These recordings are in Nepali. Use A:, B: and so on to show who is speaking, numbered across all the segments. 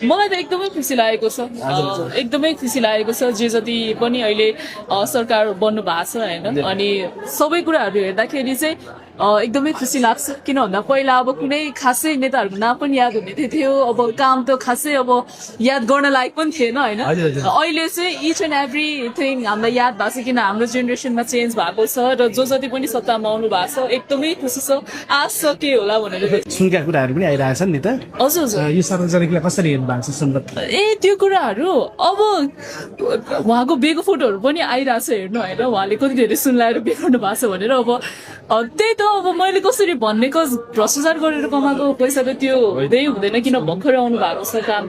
A: मलाई त एकदमै खुसी लागेको छ एकदमै खुसी लागेको छ जे जति पनि अहिले सरकार बन्नु भएको छ हैन अनि सबै कुराहरू हेर्दाखेरि चाहिँ एकदमै खुसी लाग्छ किन भन्दा पहिला अब कुनै खासै नेताहरूको नाम पनि याद हुने थियो अब काम त खासै अब याद गर्न लायक पनि थिएन हैन अहिले चाहिँ इच एन्ड एभ्रिथिङ हामीलाई याद भएको छ किन हाम्रो जेनेरेसनमा चेन्ज भएको छ र जो जति पनि सत्तामा आउनु भएको छ एकदमै खुसी छ आश छ के होला भनेर
B: सुनका कुराहरू पनि आइरहेछन् नि त
A: हजुर हजुर
B: यो सार्वजनिकलाई कसरी हेर्नु भएको छ सुन्दर
A: त्यो कुराहरू अब उहाँको बेको फोटोहरू पनि आइरहेछ हेर्नु होइन उहाँले कति धेरै सुन लगाएर बेच्नु भएको छ भनेर अब त्यही त अब मैले कसरी भन्ने कस भ्रष्टाचार गरेर कमाएको पैसा त त्यो हुँदै हुँदैन किन भर्खरै आउनु भएको छ काम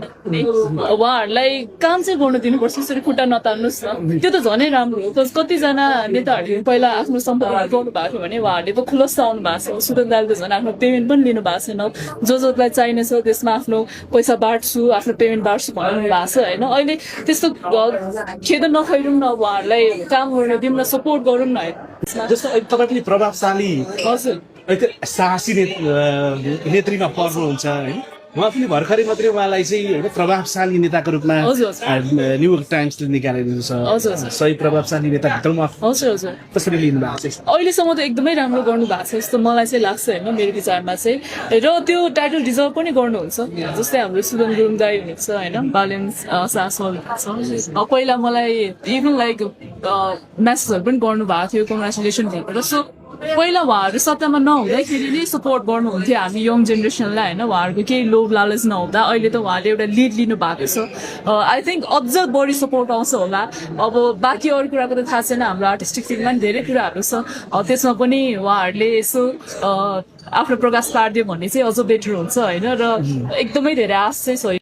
A: उहाँहरूलाई काम चाहिँ गर्नु दिनुपर्छ यसरी खुट्टा नतान्नुहोस् न त्यो त झनै राम्रो हो कतिजना नेताहरूले पहिला आफ्नो सम्पर्क गर्नु भएको थियो भने उहाँहरूले त खुलस्त आउनु भएको छ सुदन दाइले त झन् आफ्नो पेमेन्ट पनि लिनु भएको छैन जसलाई चाहिने छ त्यसमा आफ्नो पैसा बाँड्छु आफ्नो पेमेन्ट बाँड्छु भन्नु भएको छ होइन अहिले त्यस्तो खेद नखैरौँ न उहाँहरूलाई काम गर्न दिउँ न सपोर्ट गरौँ न
B: जस्तो तपाईँ पनि प्रभावशाली
A: हजुर
B: साहसी नेत्रीमा पर्नुहुन्छ होइन उहाँ पनि भर्खरै मात्रै उहाँलाई चाहिँ होइन प्रभावशाली नेताको रूपमा न्युयोर्क टाइम्सले निकालेको छ सही प्रभावशाली नेताभित्रमा
A: हजुर हजुर
B: कसरी लिनु भएको छ
A: अहिलेसम्म त एकदमै राम्रो गर्नु भएको छ जस्तो मलाई चाहिँ लाग्छ होइन मेरो विचारमा चाहिँ र त्यो टाइटल डिजर्भ पनि गर्नुहुन्छ जस्तै हाम्रो सुदन गुरुङ दाई हुनुहुन्छ होइन बालेन सासवल छ पहिला मलाई इभन लाइक म्यासेजहरू पनि गर्नु भएको थियो कङ्ग्रेचुलेसन भनेर सो पहिला उहाँहरू सत्तामा नहुँदाखेरि नै सपोर्ट गर्नुहुन्थ्यो हामी यङ जेनेरेसनलाई होइन उहाँहरूको केही लोभ लालच नहुँदा अहिले त उहाँले एउटा लिड लिनु भएको छ आई थिङ्क अझ बढी सपोर्ट आउँछ होला अब बाँकी अरू कुराको त थाहा छैन हाम्रो आर्टिस्टिक फिल्डमा पनि धेरै कुराहरू छ त्यसमा पनि उहाँहरूले यसो आफ्नो प्रकाश पारिदियो भने चाहिँ अझ बेटर हुन्छ होइन र एकदमै धेरै आश चाहिँ छ